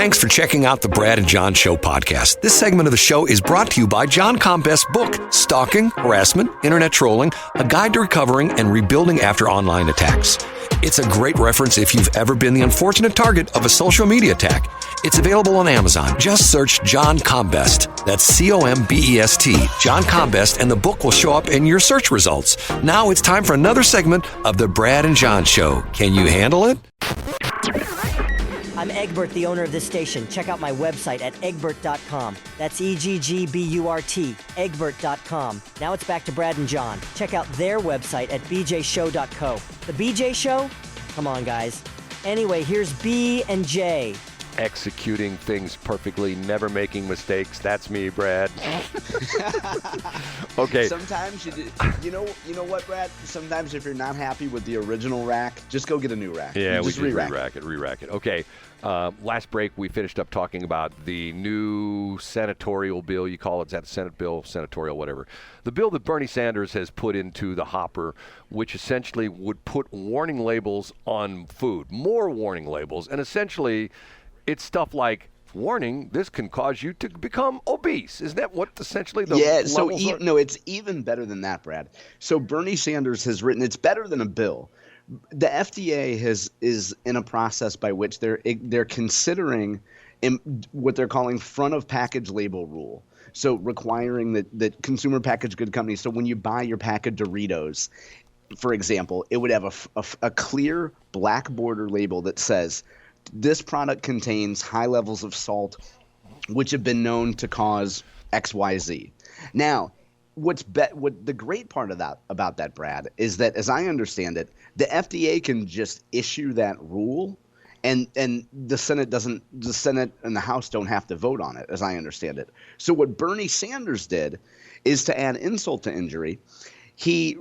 Thanks for checking out the Brad and John Show podcast. This segment of the show is brought to you by John Combest's book, Stalking, Harassment, Internet Trolling, A Guide to Recovering and Rebuilding After Online Attacks. It's a great reference if you've ever been the unfortunate target of a social media attack. It's available on Amazon. Just search John Combest. That's C-O-M-B-E-S-T, John Combest, and the book will show up in your search results. Now it's time for another segment of the Brad and John Show. Can you handle it? I'm Egbert, the owner of this station. Check out my website at egbert.com. That's E-G-G-B-U-R-T, egbert.com. Now it's back to Brad and John. Check out their website at bjshow.co. The BJ Show? Come on, guys. Anyway, here's B and J. Executing things perfectly, never making mistakes. That's me, Brad. Okay. Sometimes you know what, Brad? Sometimes if you're not happy with the original rack, just go get a new rack. Yeah, we just just re-rack it. Okay. Last break, we finished up talking about the new senatorial bill. You call it that Senate bill, senatorial, whatever. The bill that Bernie Sanders has put into the hopper, which essentially would put warning labels on food, more warning labels, and essentially it's stuff like, warning, this can cause you to become obese. Isn't that what essentially the levels are? No, it's even better than that, Brad. So Bernie Sanders has written, it's better than a bill. The FDA is in a process by which they're considering what they're calling front of package label rule. So requiring that consumer packaged good companies, so when you buy your pack of Doritos, for example, it would have a clear black border label that says, this product contains high levels of salt, which have been known to cause XYZ. Now, what the great part about that, Brad, is that as I understand it, the FDA can just issue that rule, and the Senate and the House don't have to vote on it, as I understand it. So what Bernie Sanders did is, to add insult to injury, he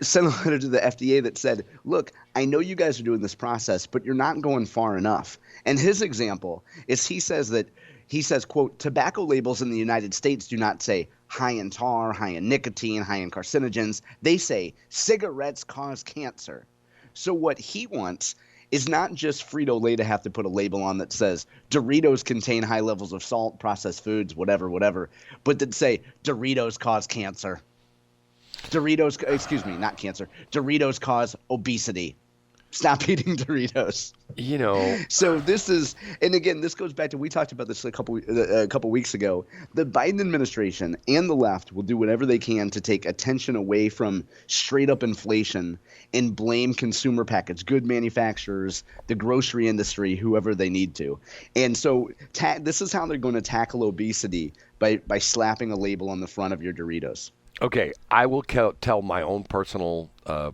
sent a letter to the FDA that said, look, I know you guys are doing this process, but you're not going far enough. And his example is he says, quote, tobacco labels in the United States do not say high in tar, high in nicotine, high in carcinogens. They say cigarettes cause cancer. So what he wants is not just Frito-Lay to have to put a label on that says Doritos contain high levels of salt, processed foods, whatever, but that say Doritos cause cancer. Not cancer. Doritos cause obesity. Stop eating Doritos. You know. So this is, and again, this goes back to, we talked about this a couple weeks ago. The Biden administration and the left will do whatever they can to take attention away from straight up inflation and blame consumer packaged good manufacturers, the grocery industry, whoever they need to. And so this is how they're going to tackle obesity, by slapping a label on the front of your Doritos. Okay, I will tell my own personal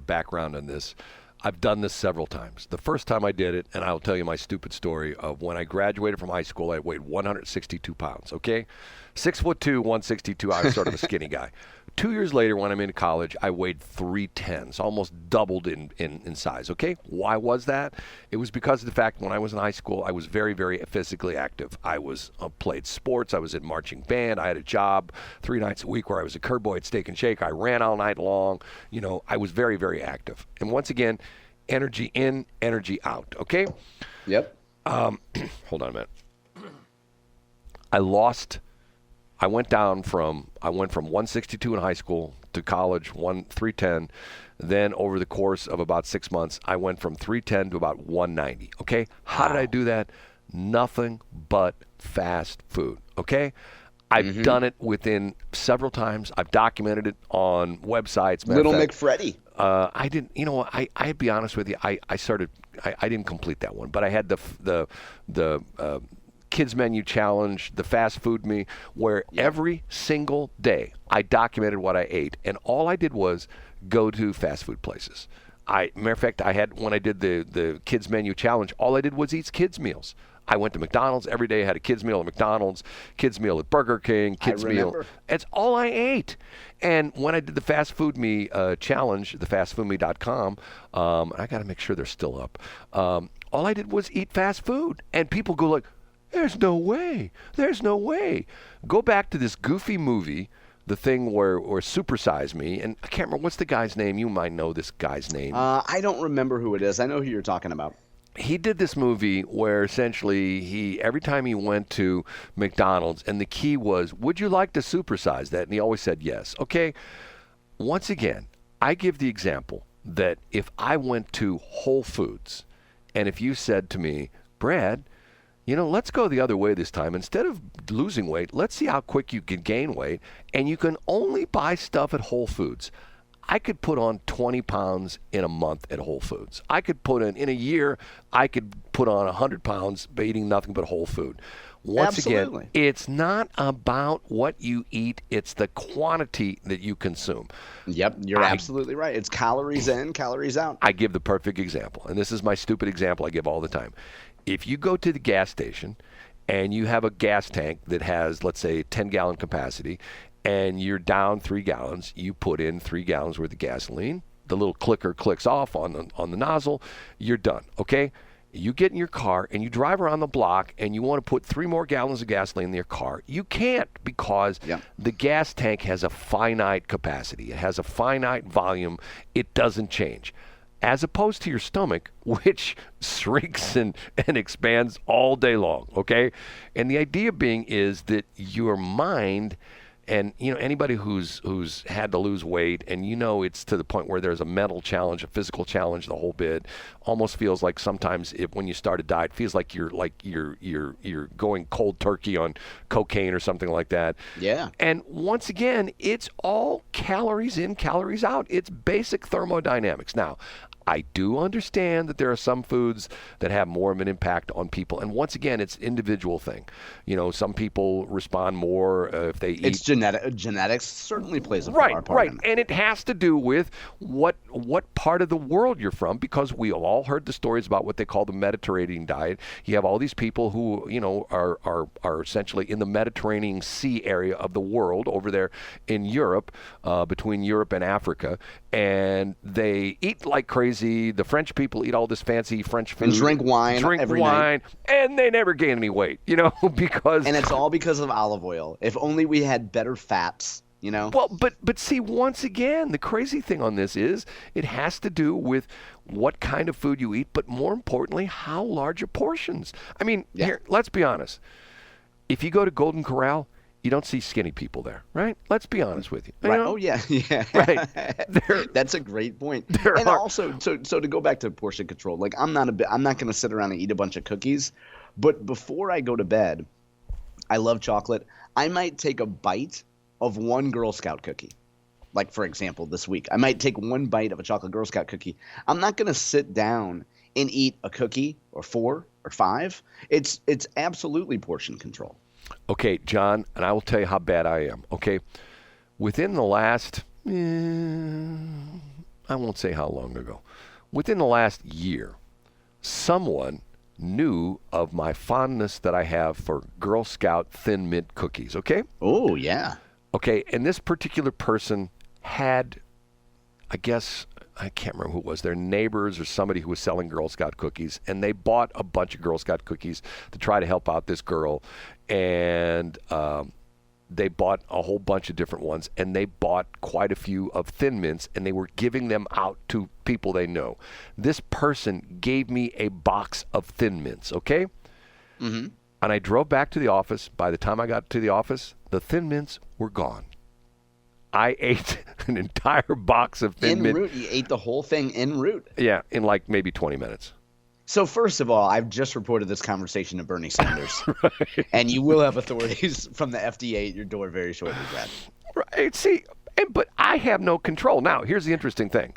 background on this. I've done this several times. The first time I did it, and I'll tell you my stupid story of when I graduated from high school, I weighed 162 pounds, okay? 6'2", 162, I was sort of a skinny guy. 2 years later, when I'm in college, I weighed 310, so almost doubled in size, okay? Why was that? It was because of the fact when I was in high school, I was very, very physically active. I played sports. I was in marching band. I had a job 3 nights a week where I was a curb boy at Steak and Shake. I ran all night long. You know, I was very, very active. And once again, energy in, energy out, okay? Yep. Hold on a minute. I went from 162 in high school to college, 310. Then over the course of about 6 months, I went from 310 to about 190. Okay? How did I do that? Nothing but fast food. Okay? I've done it within several times. I've documented it on websites. Little McFreddy. I didn't, you know, I'd be honest with you. I didn't complete that one, but I had the Kids Menu Challenge, the fast food me, where every single day I documented what I ate, and all I did was go to fast food places. Matter of fact, when I did the Kids Menu Challenge, all I did was eat kids meals. I went to McDonald's every day. I had a kids meal at McDonald's, kids meal at Burger King, kids meal. That's all I ate. And when I did the Fast Food Me challenge, the fastfoodme.com, I got to make sure they're still up. All I did was eat fast food, and people go like, "There's no way. There's no way." Go back to this goofy movie, the thing where Super Size Me, and I can't remember what's the guy's name. You might know this guy's name. I don't remember who it is. I know who you're talking about. he did this movie where essentially every time he went to McDonald's, and the key was, would you like to supersize that? And he always said yes. Okay, once again, I give the example that if I went to Whole Foods, and if you said to me, Brad, let's go the other way this time. Instead of losing weight, let's see how quick you can gain weight, and you can only buy stuff at Whole Foods. I could put on 20 pounds in a month at Whole Foods. I could put in a year, I could put on 100 pounds by eating nothing but whole food. Once Absolutely. again, it's not about what you eat, it's the quantity that you consume. Yep, you're absolutely right. It's calories in, calories out. I give the perfect example, and this is my stupid example I give all the time. If you go to the gas station and you have a gas tank that has, let's say, 10-gallon capacity, and you're down 3 gallons, you put in 3 gallons worth of gasoline. The little clicker clicks off on the nozzle. You're done, okay? You get in your car and you drive around the block and you want to put 3 more gallons of gasoline in your car. You can't because the gas tank has a finite capacity. It has a finite volume. It doesn't change. As opposed to your stomach, which shrinks and expands all day long, okay? And the idea being is that your mind... And anybody who's had to lose weight, and it's to the point where there's a mental challenge, a physical challenge, the whole bit, almost feels like sometimes when you start a diet, feels like you're going cold turkey on cocaine or something like that. Yeah. And once again, it's all calories in, calories out. It's basic thermodynamics. Now, I do understand that there are some foods that have more of an impact on people. And once again, it's individual thing. Some people respond more if they eat. It's genetics certainly plays a part. Right. And it has to do with what part of the world you're from, because we have all heard the stories about what they call the Mediterranean diet. You have all these people who, are essentially in the Mediterranean Sea area of the world over there in Europe, between Europe and Africa, and they eat like crazy. The French people eat all this fancy French food. And drink wine every night. And they never gain any weight, because... And it's all because of olive oil. If only we had better fats, Well, but see, once again, the crazy thing on this is it has to do with what kind of food you eat, but more importantly, how large are portions. I mean, here, let's be honest. If you go to Golden Corral, you don't see skinny people there, right? Let's be honest with you. Right. Oh, yeah. Right. That's a great point. And also, so to go back to portion control, like I'm not going to sit around and eat a bunch of cookies, but before I go to bed, I love chocolate. I might take a bite of one Girl Scout cookie. Like, for example, this week, I might take one bite of a chocolate Girl Scout cookie. I'm not going to sit down and eat a cookie or 4 or 5. It's absolutely portion control. Okay, John, and I will tell you how bad I am, okay? Within the last, I won't say how long ago, within the last year, someone knew of my fondness that I have for Girl Scout Thin Mint cookies, okay? Oh, yeah. Okay, and this particular person had, I guess, I can't remember who it was, their neighbors or somebody who was selling Girl Scout cookies, and they bought a bunch of Girl Scout cookies to try to help out this girl, and they bought a whole bunch of different ones, and they bought quite a few of Thin Mints, and they were giving them out to people they know. This person gave me a box of Thin Mints, okay? Mm-hmm. And I drove back to the office. By the time I got to the office, the Thin Mints were gone. I ate an entire box of Thin Mint. En route, you ate the whole thing en route. Yeah, in like maybe 20 minutes. So first of all, I've just reported this conversation to Bernie Sanders. Right. And you will have authorities from the FDA at your door very shortly, Brad. Right. See, but I have no control. Now, here's the interesting thing.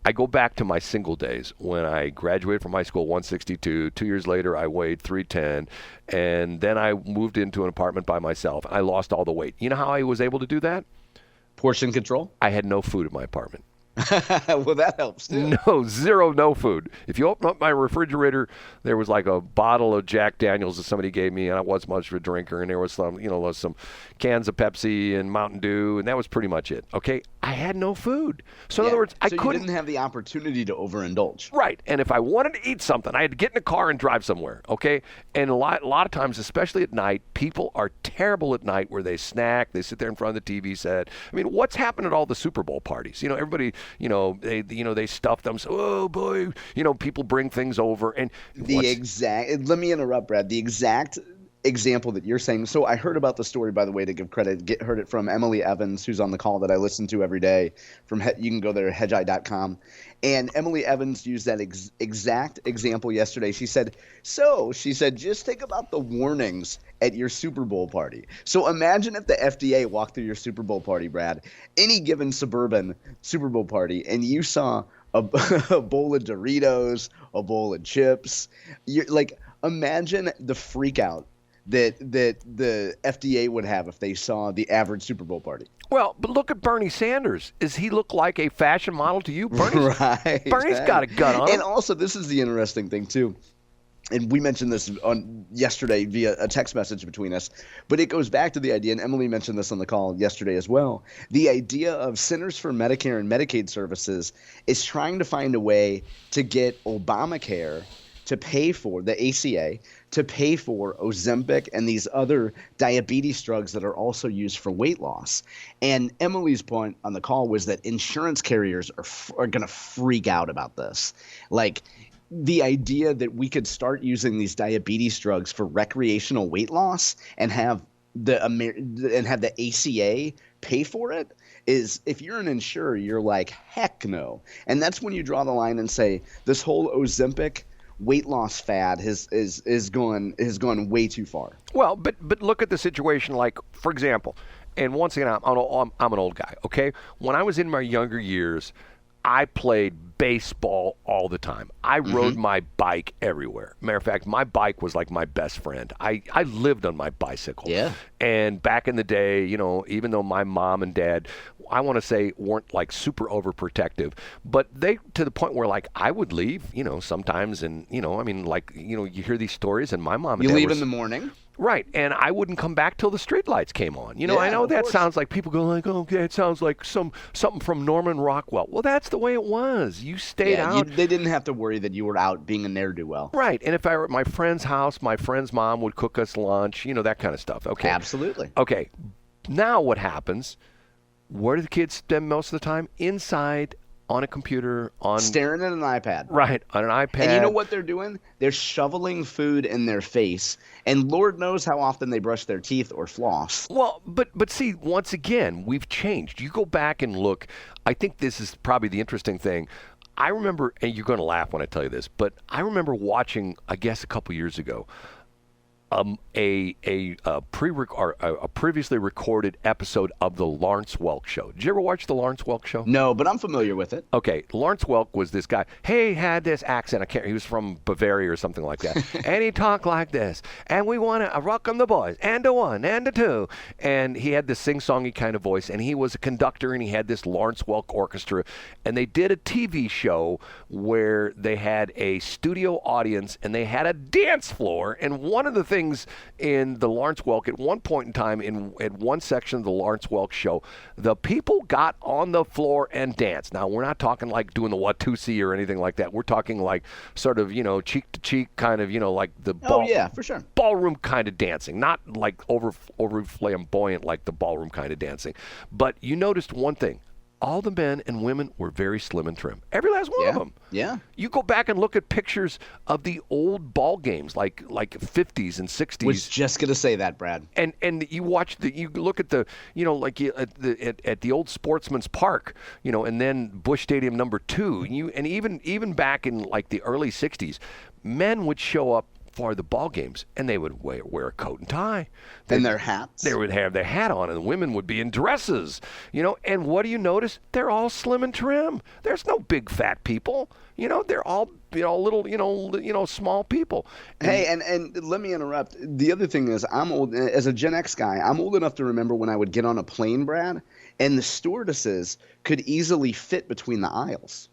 I go back to my single days when I graduated from high school, 162. 2 years later, I weighed 310. And then I moved into an apartment by myself. I lost all the weight. You know how I was able to do that? Portion control? I had no food in my apartment. Well, that helps too. No food. If you open up my refrigerator, there was like a bottle of Jack Daniels that somebody gave me, and I wasn't much of a drinker, and there was some, some cans of Pepsi and Mountain Dew, and that was pretty much it. Okay, I had no food. So in Yeah. other words, I So you couldn't. didn't have the opportunity to overindulge. Right. And if I wanted to eat something, I had to get in a car and drive somewhere. Okay. And a lot of times, especially at night, people are terrible at night where they snack, they sit there in front of the TV set. I mean, what's happened at all the Super Bowl parties? Everybody, they stuff them. So, oh boy, people bring things over and Let me interrupt, Brad. The exact example that you're saying. So I heard about the story, by the way, to give credit. Heard it from Emily Evans, who's on the call that I listen to every day. You can go there at hedgeye.com. And Emily Evans used that exact example yesterday. She said, just think about the warnings at your Super Bowl party. So imagine if the FDA walked through your Super Bowl party, Brad, any given suburban Super Bowl party, and you saw a bowl of Doritos, a bowl of chips. Imagine the freak out that the FDA would have if they saw the average Super Bowl party. Well, but look at Bernie Sanders. Does he look like a fashion model to you? Bernie's Right. got a gun on him. And also, this is the interesting thing, too. And we mentioned this on yesterday via a text message between us, but it goes back to the idea, and Emily mentioned this on the call yesterday as well, the idea of Centers for Medicare and Medicaid Services is trying to find a way to get Obamacare to pay for the ACA, to pay for Ozempic and these other diabetes drugs that are also used for weight loss. And Emily's point on the call was that insurance carriers are going to freak out about this. Like, the idea that we could start using these diabetes drugs for recreational weight loss and have the ACA pay for it is, if you're an insurer, you're like, heck no. And that's when you draw the line and say this whole Ozempic weight loss fad has gone way too far. Well, but look at the situation. Like, for example, and once again, I'm an old guy. Okay, when I was in my younger years, I played baseball all the time. I rode my bike everywhere. Matter of fact, my bike was like my best friend. I lived on my bicycle. Yeah. And back in the day, even though my mom and dad, I want to say, weren't like super overprotective, but they, to the point where like I would leave, sometimes, and you hear these stories, and my mom and You dad leave were in the morning? Right, and I wouldn't come back till the streetlights came on. Yeah, I know of that course. sounds like people go like, "Oh, okay, it sounds like something from Norman Rockwell." Well, that's the way it was. You stayed out. They didn't have to worry that you were out being a ne'er-do-well. Right, and if I were at my friend's house, my friend's mom would cook us lunch, that kind of stuff. Okay. Absolutely. Okay, now what happens? Where do the kids spend most of the time? Inside, on a computer, Staring at an iPad. Right, on an iPad. And you know what they're doing? They're shoveling food in their face, and Lord knows how often they brush their teeth or floss. Well, but see, once again, we've changed. You go back and look. I think this is probably the interesting thing. I remember, and you're going to laugh when I tell you this, but I remember watching, I guess a couple years ago, a previously recorded episode of the Lawrence Welk Show. Did you ever watch the Lawrence Welk Show? No, but I'm familiar with it. Okay, Lawrence Welk was this guy. He had this accent. He was from Bavaria or something like that. And he talked like this. And we want to welcome the boys, and a one, and a two. And he had this sing-songy kind of voice. And he was a conductor, and he had this Lawrence Welk orchestra. And they did a TV show where they had a studio audience, and they had a dance floor. And one of the things in the Lawrence Welk, at one point in time, at one section of the Lawrence Welk Show, the people got on the floor and danced. Now, we're not talking like doing the Watusi or anything like that. We're talking like sort of, cheek to cheek kind of, like the Oh, yeah, for sure. ballroom kind of dancing, not like over flamboyant like the ballroom kind of dancing. But you noticed one thing. All the men and women were very slim and trim. Every last one of them. Yeah. You go back and look at pictures of the old ball games, like 50s and 60s. Was just gonna say that, Brad. And you look at the at the old Sportsman's Park, and then Busch Stadium #2. And even back in like the early 60s, men would show up for the ball games, and they would wear a coat and tie. And their hats. They would have their hat on, and the women would be in dresses. And what do you notice? They're all slim and trim. There's no big fat people. They're all little small people. Hey, and let me interrupt. The other thing is, I'm old as a Gen X guy. I'm old enough to remember when I would get on a plane, Brad, and the stewardesses could easily fit between the aisles.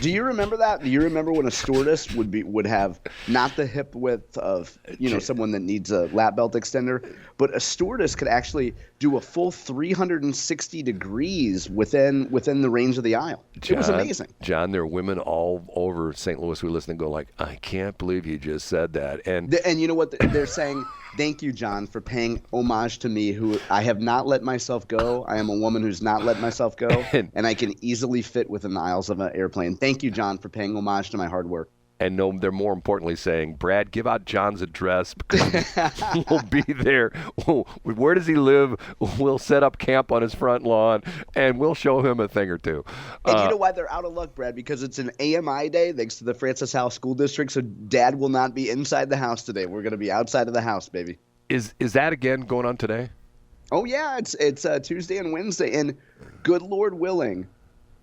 Do you remember that? Do you remember when a stewardess would have not the hip width of someone that needs a lap belt extender, but a stewardess could actually do a full 360 degrees within the range of the aisle. It was amazing. John, there are women all over St. Louis who listen and go like, I can't believe you just said that. And you know what they're saying? Thank you, John, for paying homage to me, who I have not let myself go. I am a woman who's not let myself go, and I can easily fit within the aisles of an airplane. Thank you, John, for paying homage to my hard work. And no, they're more importantly saying, Brad, give out John's address because we'll be there. Where does he live? We'll set up camp on his front lawn, and we'll show him a thing or two. And you know why they're out of luck, Brad? Because it's an AMI day thanks to the Francis Howell School District, so Dad will not be inside the house today. We're going to be outside of the house, baby. Is that again going on today? Oh, yeah. It's Tuesday and Wednesday, and good Lord willing,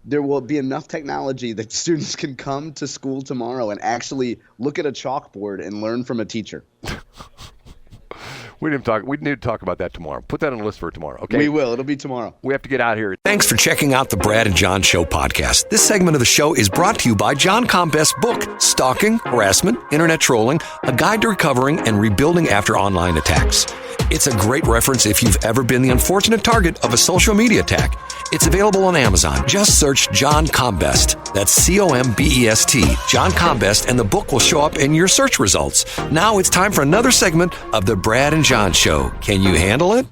there will be enough technology that students can come to school tomorrow and actually look at a chalkboard and learn from a teacher. We need to talk about that tomorrow. Put that on the list for tomorrow, okay? We will. It'll be tomorrow. We have to get out here. Thanks for checking out the Brad and John Show podcast. This segment of the show is brought to you by John Combest's book, Stalking, Harassment, Internet Trolling, A Guide to Recovering and Rebuilding After Online Attacks. It's a great reference if you've ever been the unfortunate target of a social media attack. It's available on Amazon. Just search John Combest. That's Combest, John Combest, and the book will show up in your search results. Now it's time for another segment of the Brad and John Show. Can you handle it?